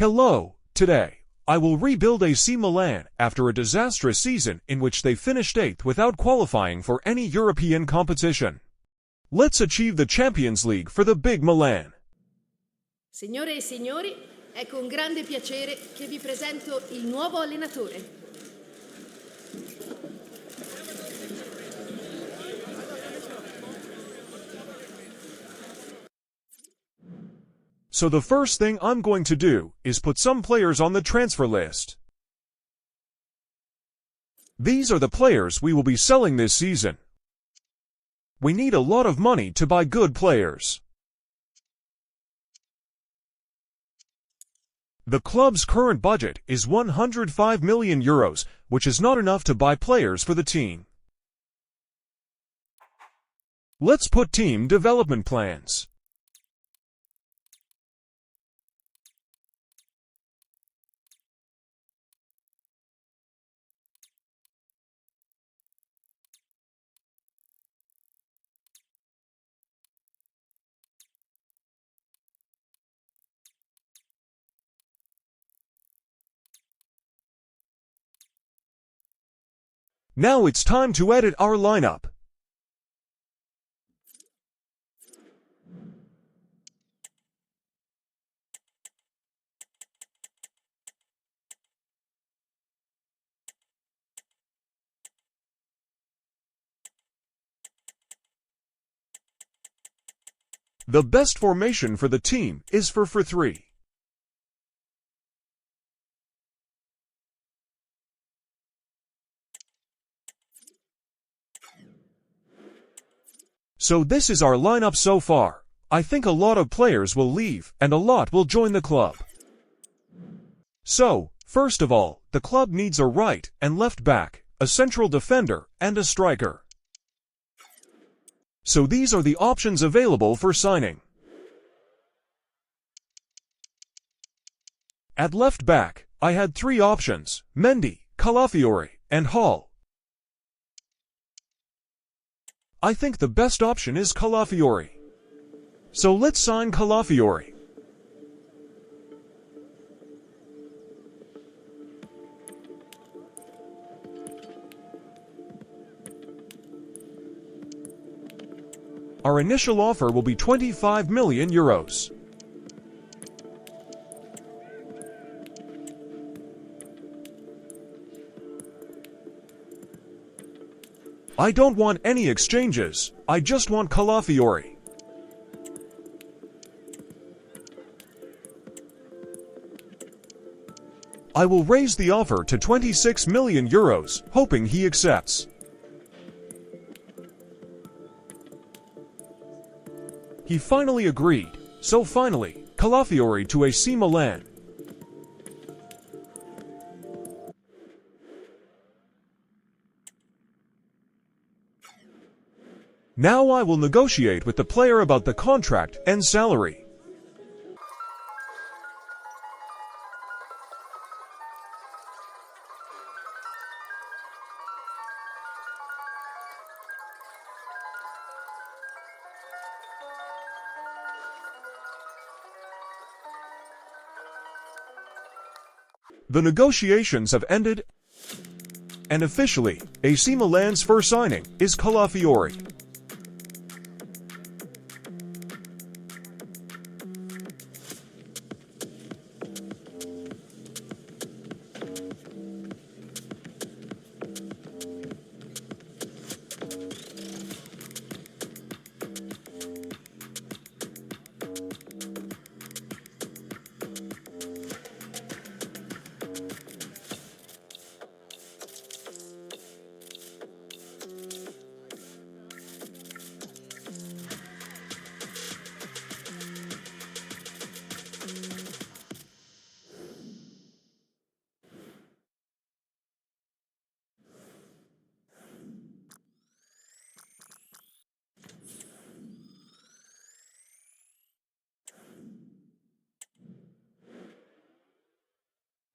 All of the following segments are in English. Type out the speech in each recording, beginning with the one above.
Hello, today, I will rebuild AC Milan after a disastrous season in which they finished 8th without qualifying for any European competition. Let's achieve the Champions League for the big Milan. Signore e signori, è con grande piacere che vi presento il nuovo allenatore. So the first thing I'm going to do is put some players on the transfer list. These are the players we will be selling this season. We need a lot of money to buy good players. The club's current budget is €105 million, which is not enough to buy players for the team. Let's put team development plans. Now it's time to edit our lineup. The best formation for the team is 4-4-3. So this is our lineup so far. I think a lot of players will leave and a lot will join the club. So, first of all, the club needs a right and left back, a central defender, and a striker. So these are the options available for signing. At left back, I had 3 options: Mendy, Calafiori, and Hall. I think the best option is Calafiori. So let's sign Calafiori. Our initial offer will be €25 million. I don't want any exchanges, I just want Calafiori. I will raise the offer to €26 million, hoping he accepts. He finally agreed, so finally, Calafiori to AC Milan. Now I will negotiate with the player about the contract and salary. The negotiations have ended, and officially, AC Milan's first signing is Calafiori.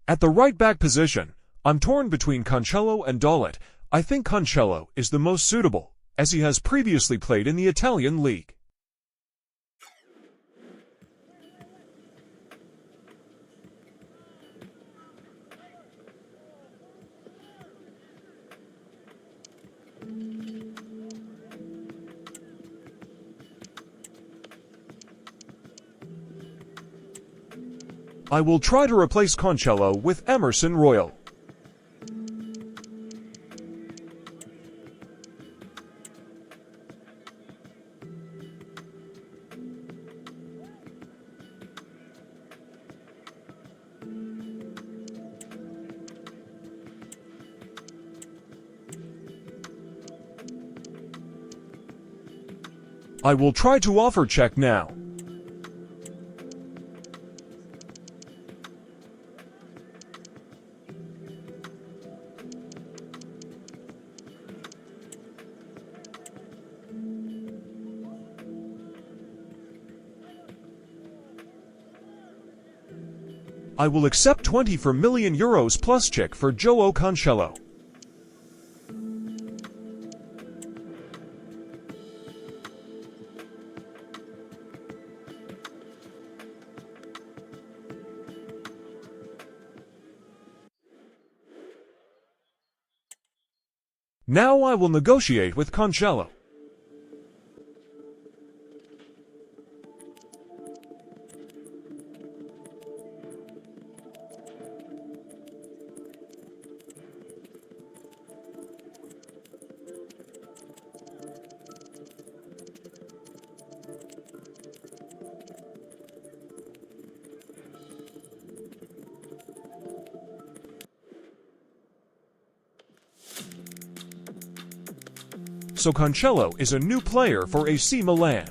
At the right-back position, I'm torn between Cancelo and Dalot. I think Cancelo is the most suitable, as he has previously played in the Italian league. I will try to replace Cancelo with Emerson Royal. I will try to offer check now. I will accept 24 million euros plus check for João Cancelo. Now I will negotiate with Cancelo. So Cancelo is a new player for AC Milan.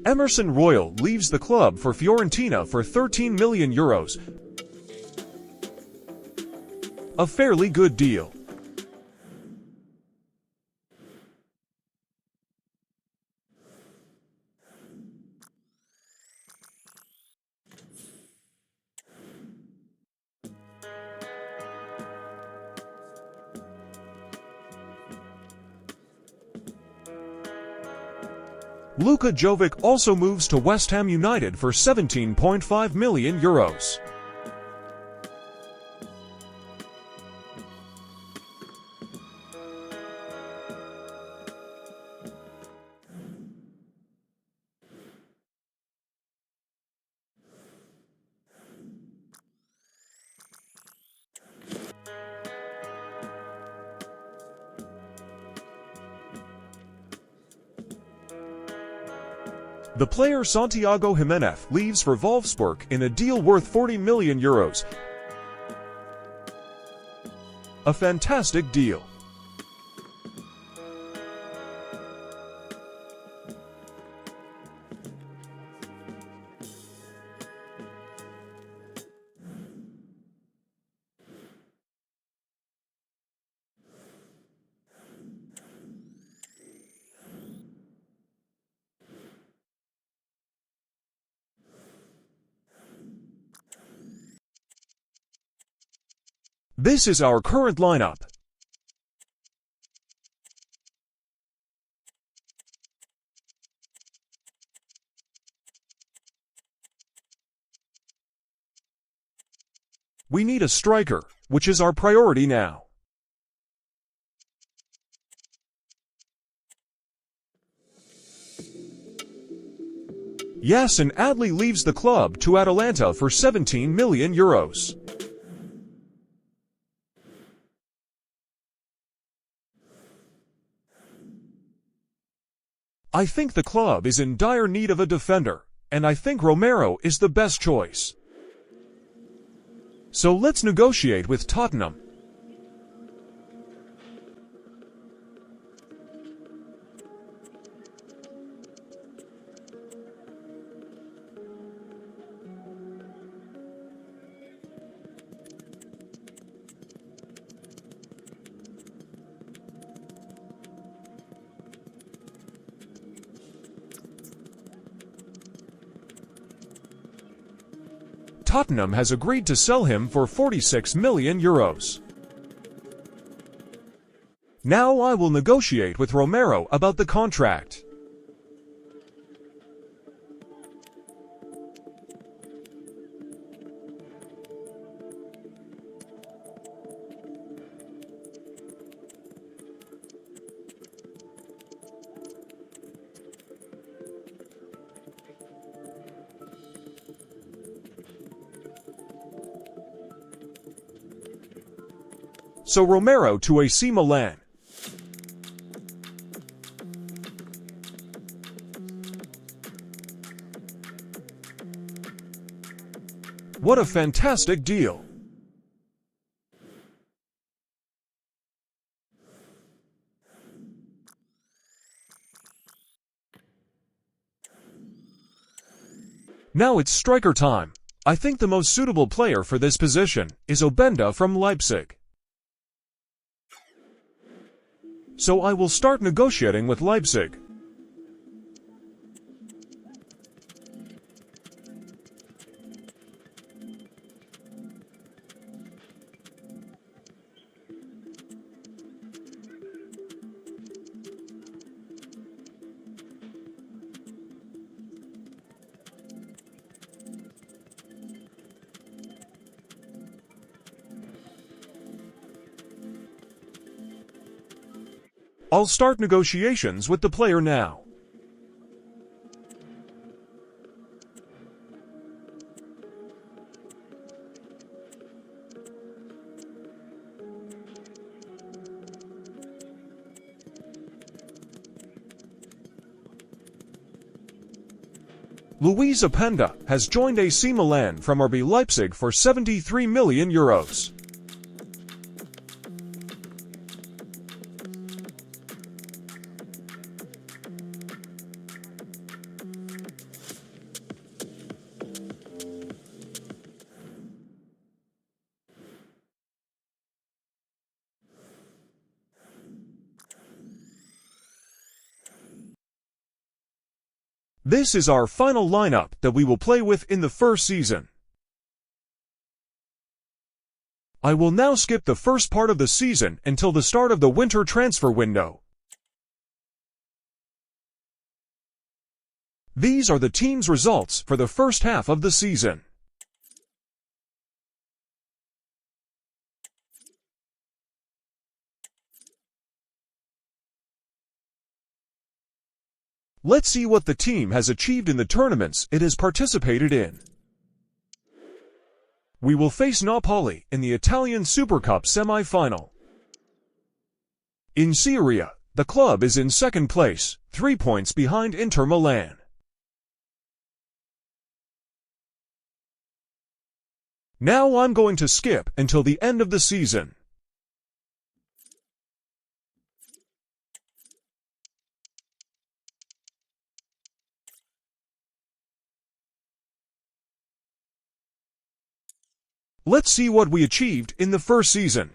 Emerson Royal leaves the club for Fiorentina for 13 million euros. A fairly good deal. Luka Jovic also moves to West Ham United for 17.5 million euros. The player Santiago Jimenez leaves for Wolfsburg in a deal worth 40 million euros. A fantastic deal. This is our current lineup. We need a striker, which is our priority now. Yes, and Adli leaves the club to Atalanta for 17 million euros. I think the club is in dire need of a defender, and I think Romero is the best choice. So let's negotiate with Tottenham. Tottenham has agreed to sell him for €46 million. Now I will negotiate with Romero about the contract. So Romero to AC Milan. What a fantastic deal! Now it's striker time. I think the most suitable player for this position is Obenda from Leipzig. So I will start negotiating with Leipzig. I'll start negotiations with the player now. Luis Openda has joined AC Milan from RB Leipzig for €73 million. This is our final lineup that we will play with in the first season. I will now skip the first part of the season until the start of the winter transfer window. These are the team's results for the first half of the season. Let's see what the team has achieved in the tournaments it has participated in. We will face Napoli in the Italian Super Cup semi-final. In Serie A, the club is in second place, 3 points behind Inter Milan. Now I'm going to skip until the end of the season. Let's see what we achieved in the first season.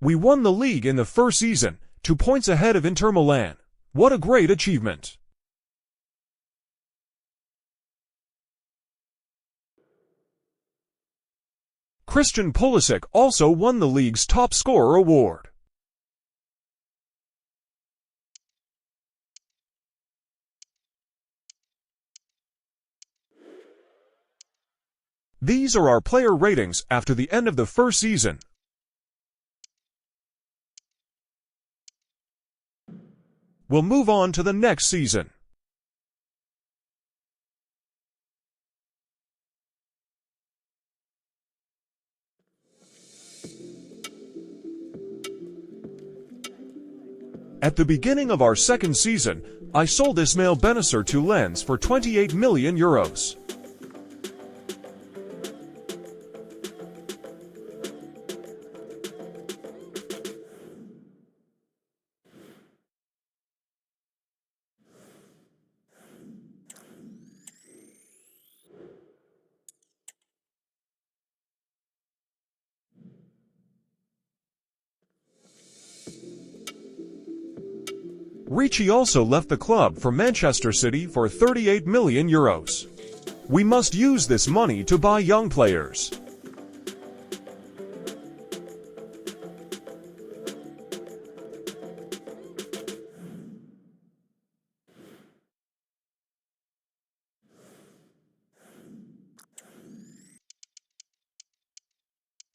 We won the league in the first season, 2 points ahead of Inter Milan. What a great achievement! Christian Pulisic also won the league's top scorer award. These are our player ratings after the end of the first season. We'll move on to the next season. At the beginning of our second season, I sold Ismail Benacer to Lens for €28 million. Ricci also left the club for Manchester City for €38 million. We must use this money to buy young players.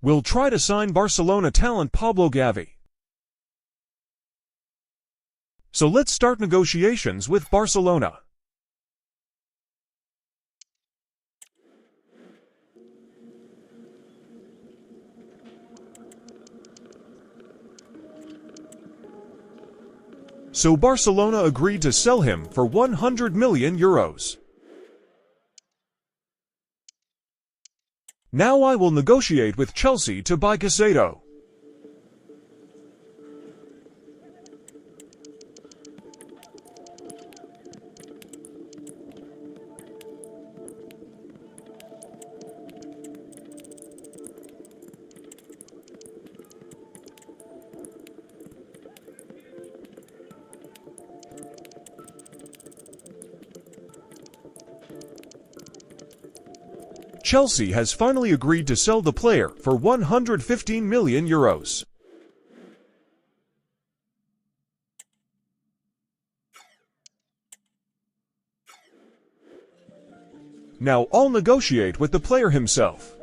We'll try to sign Barcelona talent Pablo Gavi. So let's start negotiations with Barcelona. So Barcelona agreed to sell him for 100 million euros. Now I will negotiate with Chelsea to buy Caicedo. Chelsea has finally agreed to sell the player for 115 million euros. Now I'll negotiate with the player himself.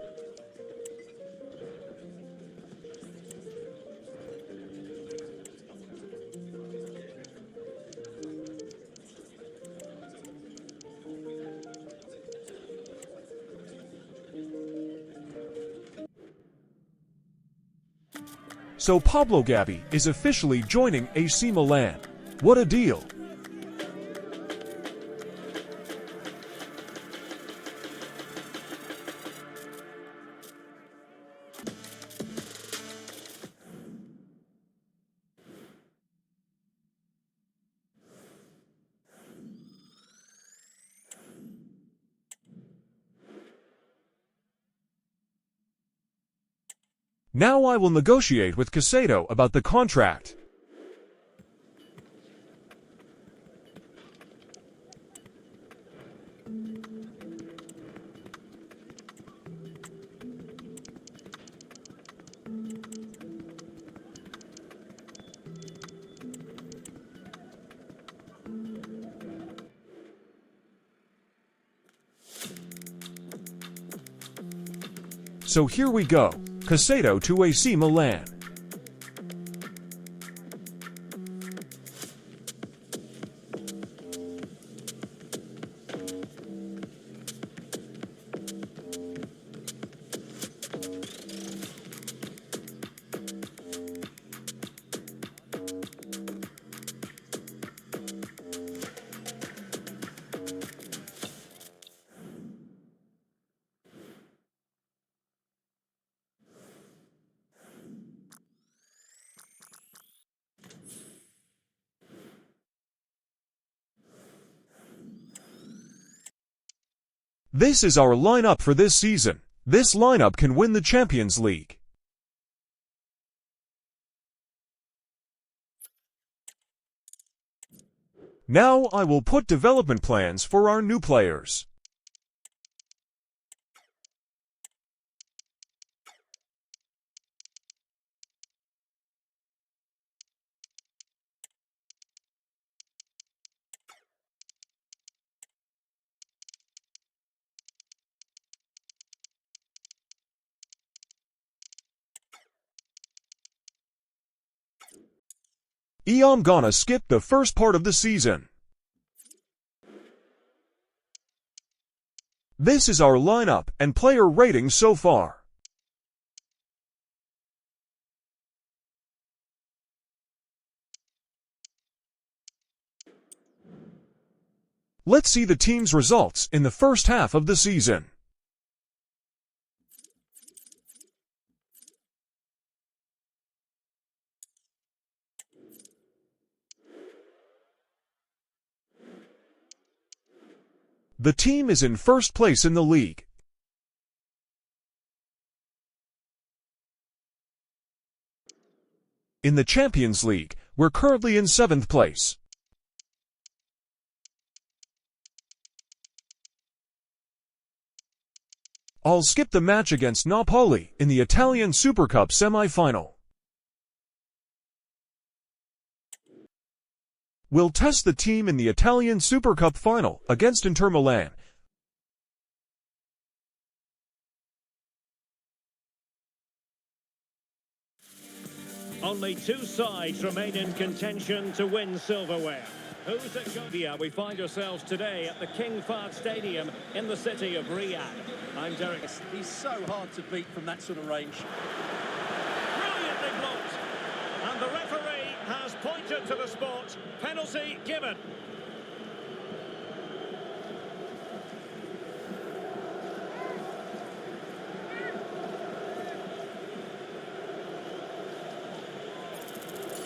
So Pablo Gavi is officially joining AC Milan. What a deal! Now I will negotiate with Caicedo about the contract. So here we go. Caicedo to AC Milan. This is our lineup for this season. This lineup can win the Champions League. Now I will put development plans for our new players. I'm gonna skip the first part of the season. This is our lineup and player rating so far. Let's see the team's results in the first half of the season. The team is in first place in the league. In the Champions League, we're currently in 7th place. I'll skip the match against Napoli in the Italian Super Cup semi-final. We'll test the team in the Italian Super Cup final against Inter Milan. Only two sides remain in contention to win silverware. Who's at Godia? We find ourselves today at the King Fahd Stadium in the city of Riyadh. I'm Derek. He's so hard to beat from that sort of range. Brilliantly blocked. And the referee has pointed to the spot. Penalty given.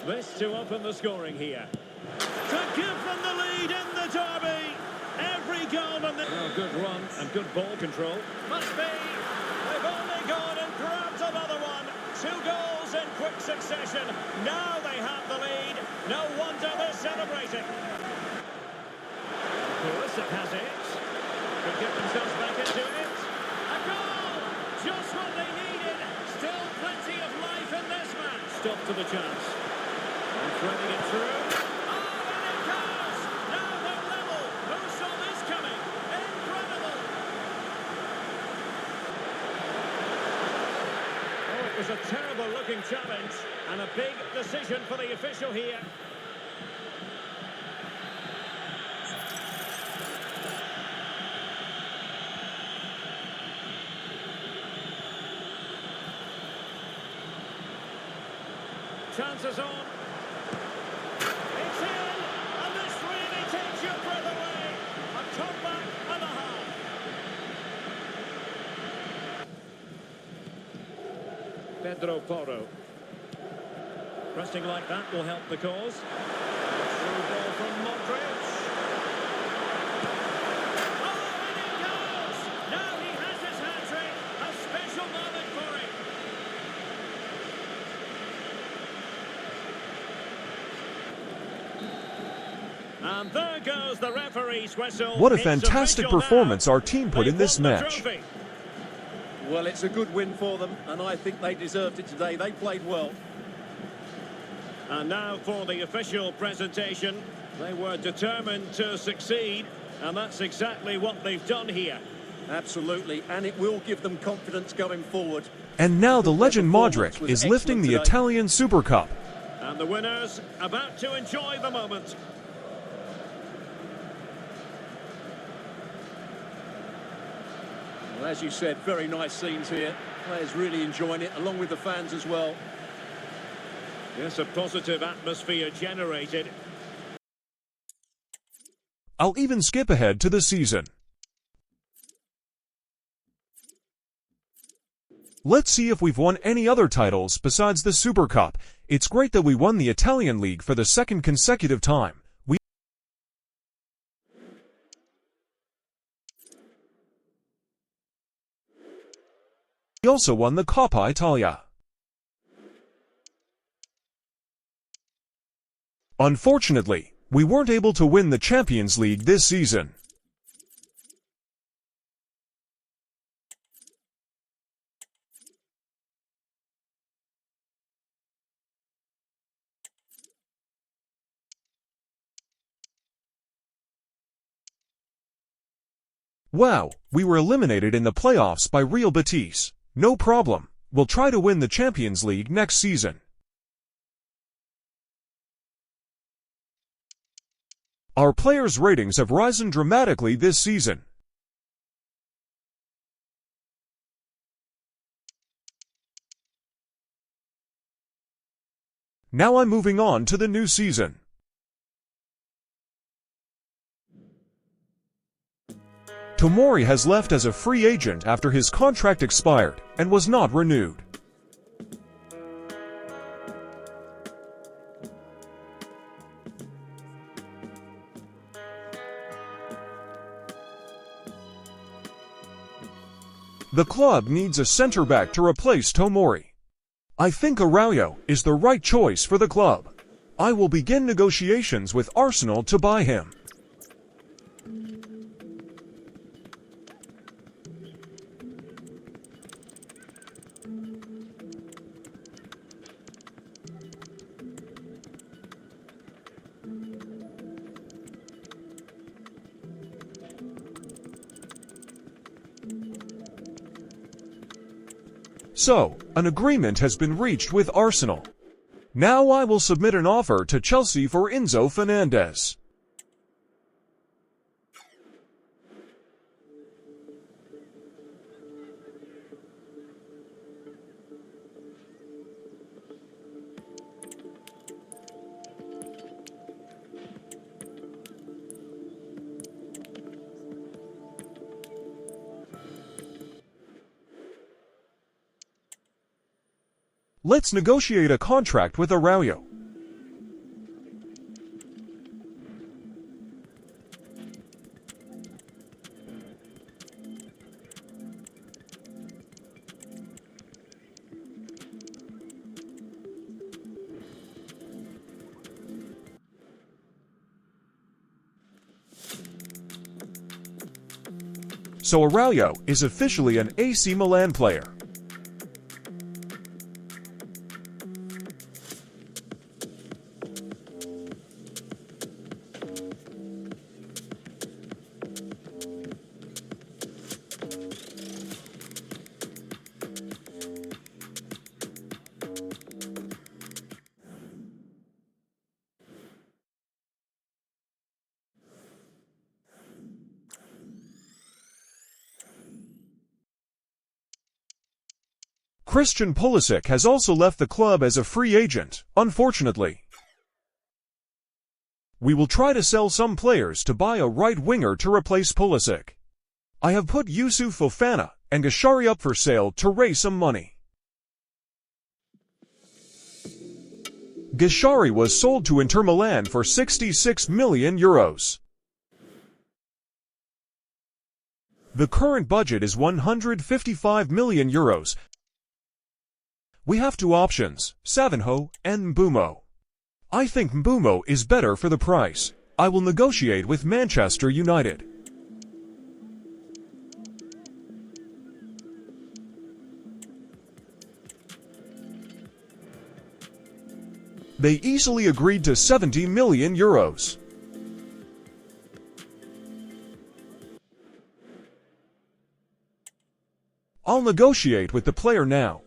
This to open the scoring here. To give them the lead in the derby. Every goal and good run and good ball control. Must be. They've only gone and grabbed another one. 2 goals in quick succession. Now they have the lead. No wonder they're celebrating. Pulisic has it. Could get themselves back into it. A goal! Just what they needed. Still plenty of life in this match. Stop to the chance. And threading it through. Oh, and it goes! Now they're level. Who saw this coming? Incredible! Oh, it was a terrible-looking challenge and a big decision for the official here. Chances on. It's in, and this really takes your breath away. A comeback and a half. Pedro Porro. Pressing like that will help the cause. Through ball from Modric. Oh, and it goes! Now he has his hat-trick. A special moment for him. And there goes the referee's whistle. What a fantastic performance our team put in this match. Well, it's a good win for them, and I think they deserved it today. They played well. And now for the official presentation. They were determined to succeed, and that's exactly what they've done here. Absolutely, and it will give them confidence going forward. And now the legend Modric is lifting the Italian Super Cup. And the winners about to enjoy the moment. Well, as you said, very nice scenes here. Players really enjoying it, along with the fans as well. Yes, a positive atmosphere generated. I'll even skip ahead to the season. Let's see if we've won any other titles besides the Super Cup. It's great that we won the Italian League for the second consecutive time. We also won the Coppa Italia. Unfortunately, we weren't able to win the Champions League this season. Wow, we were eliminated in the playoffs by Real Betis. No problem, we'll try to win the Champions League next season. Our players' ratings have risen dramatically this season. Now I'm moving on to the new season. Tomori has left as a free agent after his contract expired and was not renewed. The club needs a centre-back to replace Tomori. I think Araujo is the right choice for the club. I will begin negotiations with Arsenal to buy him. So, an agreement has been reached with Arsenal. Now I will submit an offer to Chelsea for Enzo Fernandez. Let's negotiate a contract with Araujo. So Araujo is officially an AC Milan player. Christian Pulisic has also left the club as a free agent, unfortunately. We will try to sell some players to buy a right winger to replace Pulisic. I have put Youssouf Fofana and Gashari up for sale to raise some money. Gashari was sold to Inter Milan for €66 million. The current budget is €155 million. We have two options, Savinho and Mbeumo. I think Mbeumo is better for the price. I will negotiate with Manchester United. They easily agreed to €70 million. I'll negotiate with the player now.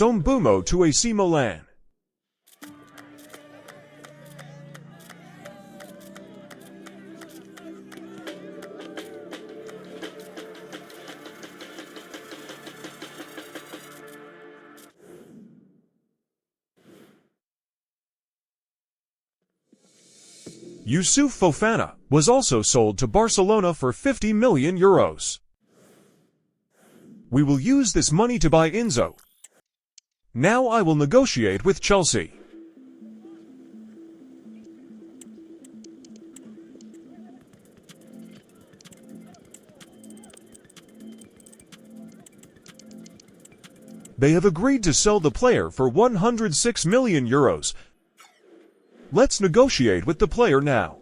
Mbeumo to AC Milan. Youssouf Fofana was also sold to Barcelona for €50 million. We will use this money to buy Enzo. Now I will negotiate with Chelsea. They have agreed to sell the player for €106 million. Let's negotiate with the player now.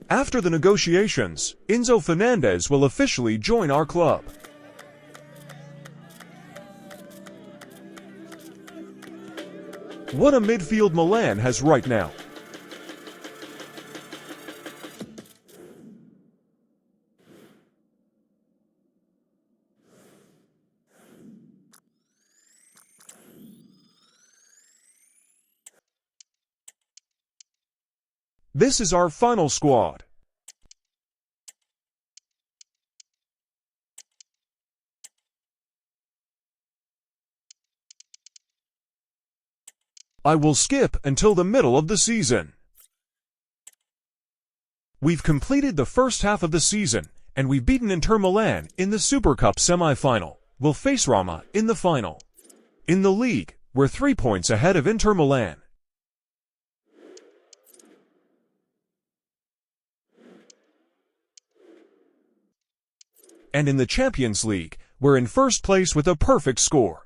After the negotiations, Enzo Fernandez will officially join our club. What a midfield Milan has right now. This is our final squad. I will skip until the middle of the season. We've completed the first half of the season, and we've beaten Inter Milan in the Super Cup semi-final. We'll face Roma in the final. In the league, we're 3 points ahead of Inter Milan. And in the Champions League, We're in first place with a perfect score.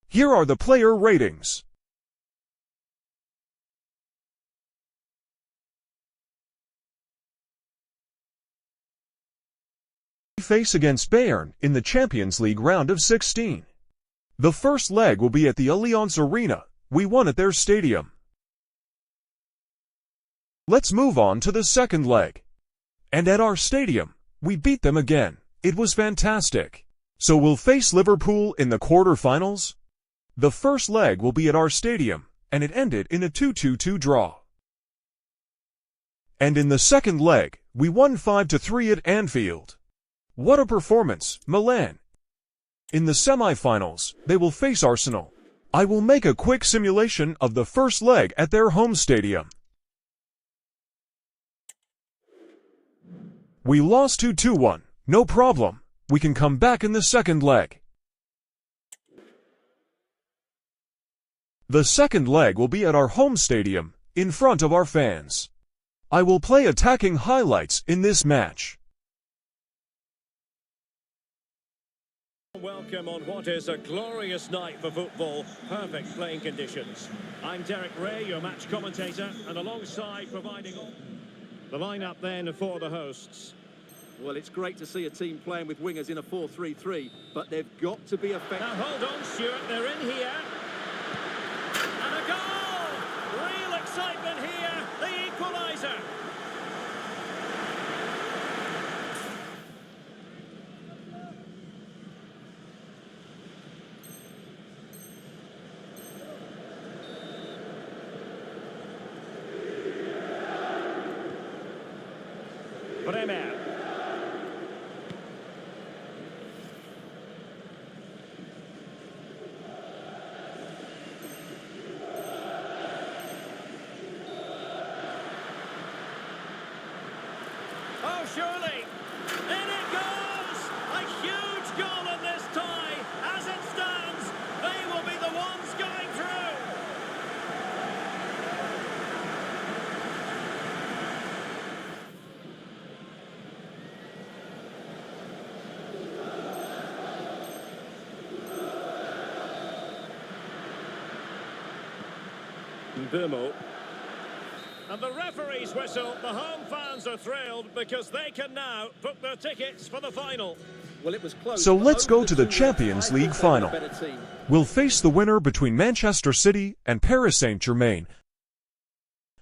Here are the player ratings. We face against Bayern in the Champions League round of 16. The first leg will be at the Allianz Arena. We won at their stadium. Let's move on to the second leg. And at our stadium, we beat them again. It was fantastic. So we'll face Liverpool in the quarter-finals. The first leg will be at our stadium, and it ended in a 2-2 draw. And in the second leg, we won 5-3 at Anfield. What a performance, Milan! In the semi-finals, they will face Arsenal. I will make a quick simulation of the first leg at their home stadium. We lost 2-1, no problem. We can come back in the second leg. The second leg will be at our home stadium, in front of our fans. I will play attacking highlights in this match. Welcome on what is a glorious night for football. Perfect playing conditions. I'm Derek Ray, your match commentator, and alongside providing the lineup then for the hosts. Well, it's great to see a team playing with wingers in a 4-3-3, but they've got to be effective. Now hold on, Stuart, they're in here. And a goal! Real excitement here, the equaliser. Bremer. Oh, surely! In it goes! A huge goal in this tie! As it stands, they will be the ones going through! Burmo. And the referee's whistle. The home fans are thrilled because they can now book their tickets for the final. Well, it was close. So let's go to the Champions League final. We'll face the winner between Manchester City and Paris Saint-Germain.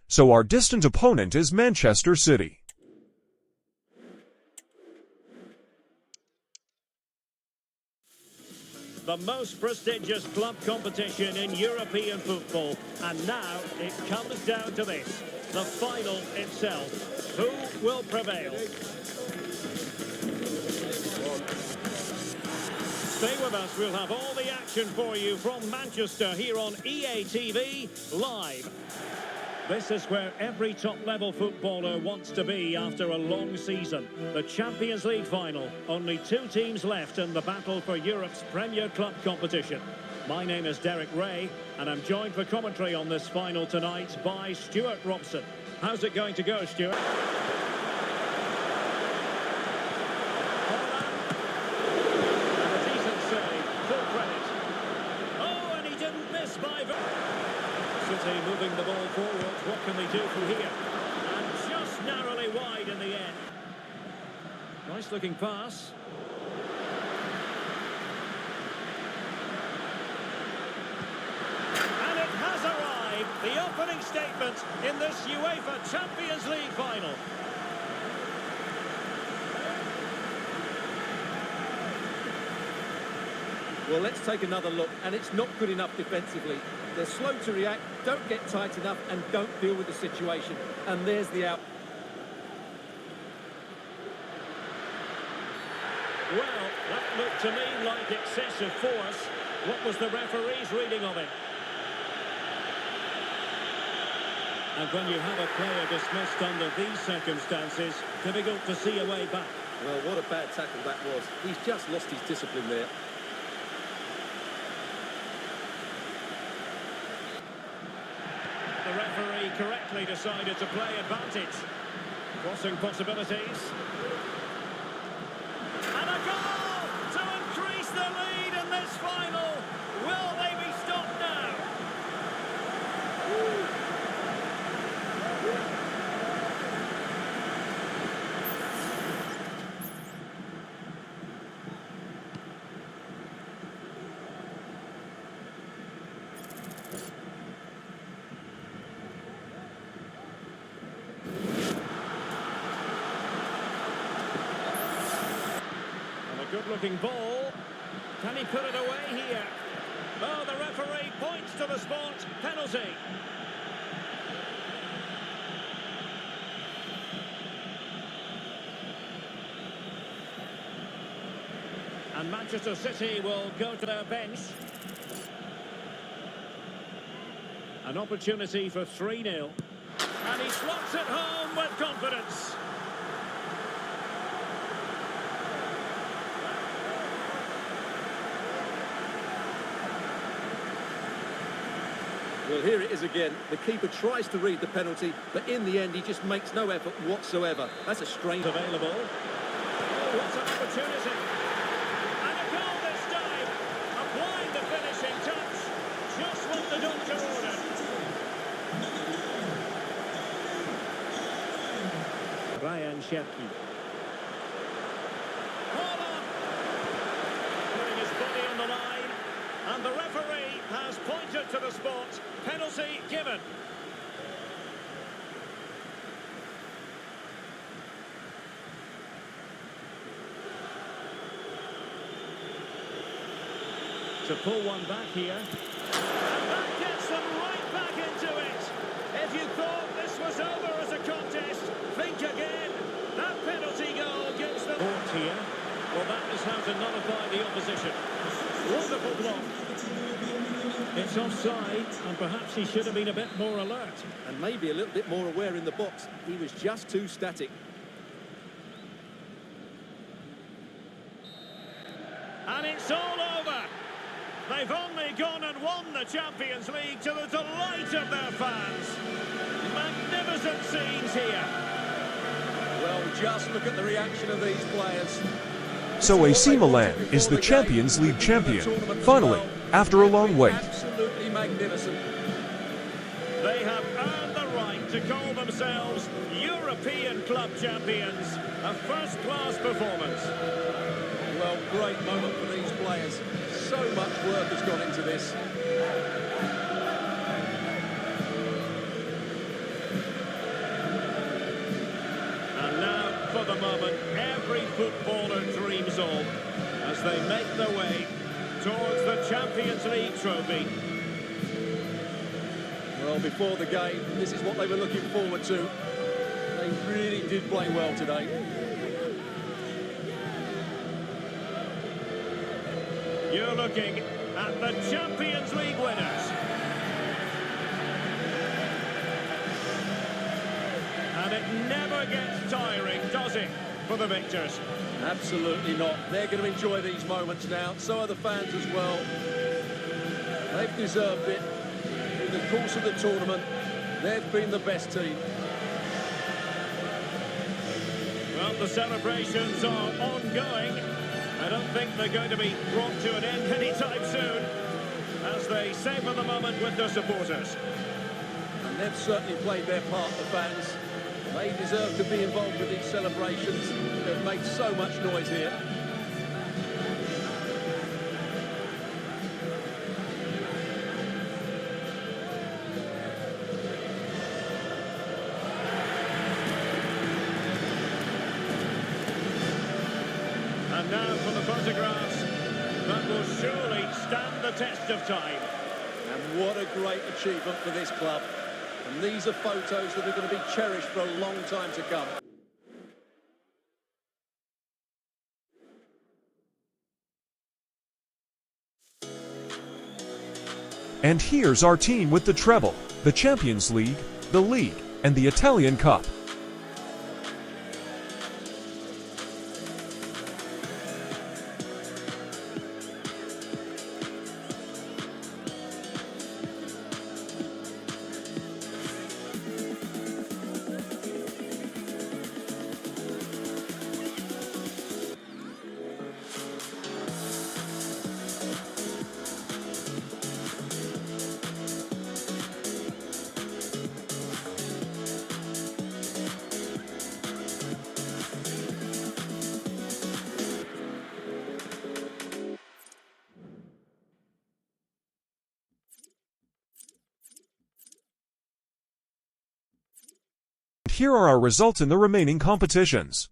So our distant opponent is Manchester City. The most prestigious club competition in European football. And now it comes down to this, the final itself. Who will prevail? Stay with us, we'll have all the action for you from Manchester here on EA TV Live. This is where every top-level footballer wants to be after a long season. The Champions League final. Only two teams left in the battle for Europe's Premier Club competition. My name is Derek Ray, and I'm joined for commentary on this final tonight by Stuart Robson. How's it going to go, Stuart? And a decent save, full credit. Oh, and he didn't miss by... City moving the ball forward. What can they do from here? And just narrowly wide in the end. Nice looking pass. And it has arrived. The opening statement in this UEFA Champions League final. Well, let's take another look, and it's not good enough defensively. They're slow to react, don't get tight enough, and don't deal with the situation. And there's the out. Well, that looked to me like excessive force. What was the referee's reading of it? And when you have a player dismissed under these circumstances, difficult to see a way back. Well, what a bad tackle that was. He's just lost his discipline there. the referee correctly decided to play advantage. Crossing possibilities. And a goal to increase the lead in this final. Will they be stopped now? Good-looking ball. Can he put it away here? Oh, the referee points to the spot. Penalty. And Manchester City will go to their bench. An opportunity for 3-0. And he slots it home with confidence. Well, here it is again. The keeper tries to read the penalty, but in the end, he just makes no effort whatsoever. That's a strange... Available. Oh, what an opportunity. And a goal this time. Applying the finishing touch. Just what the doctor ordered. Ryan Cherki. Hold on. Putting his body on the line. And the referee has pointed to the spot. Penalty given. To pull one back here. And that gets them right back into it. If you thought this was over as a contest, think again. That penalty goal gives them... Caught here. Well, that is how to nullify the opposition. Wonderful block. It's offside, and perhaps he should have been a bit more alert. And maybe a little bit more aware in the box. He was just too static. And it's all over. They've only gone and won the Champions League to the delight of their fans. Magnificent scenes here. Well, just look at the reaction of these players. So AC Milan is the Champions League champion, finally, after a long wait. Absolutely magnificent. They have earned the right to call themselves European club champions. A first-class performance. Well, great moment for these players. So much work has gone into this. And now, for the moment, every footballer dreams of as they make their way towards the Champions League trophy. Well, before the game, this is what they were looking forward to. They really did play well today. You're looking at the Champions League winners. And it never gets tiring, does it, for the victors? Absolutely not. They're going to enjoy these moments now. So are the fans as well. They've deserved it. In the course of the tournament, they've been the best team. Well, the celebrations are ongoing. I don't think they're going to be brought to an end anytime soon as they savour the moment with their supporters. And they've certainly played their part, the fans. They deserve to be involved with these celebrations. They've made so much noise here. And now for the photographs that will surely stand the test of time. And what a great achievement for this club. And these are photos that are going to be cherished for a long time to come. And here's our team with the treble, the Champions League, the League, and the Italian Cup. here are our results in the remaining competitions.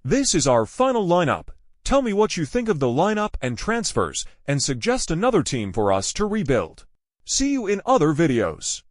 This is our final lineup. Tell me what you think of the lineup and transfers, and suggest another team for us to rebuild. See you in other videos.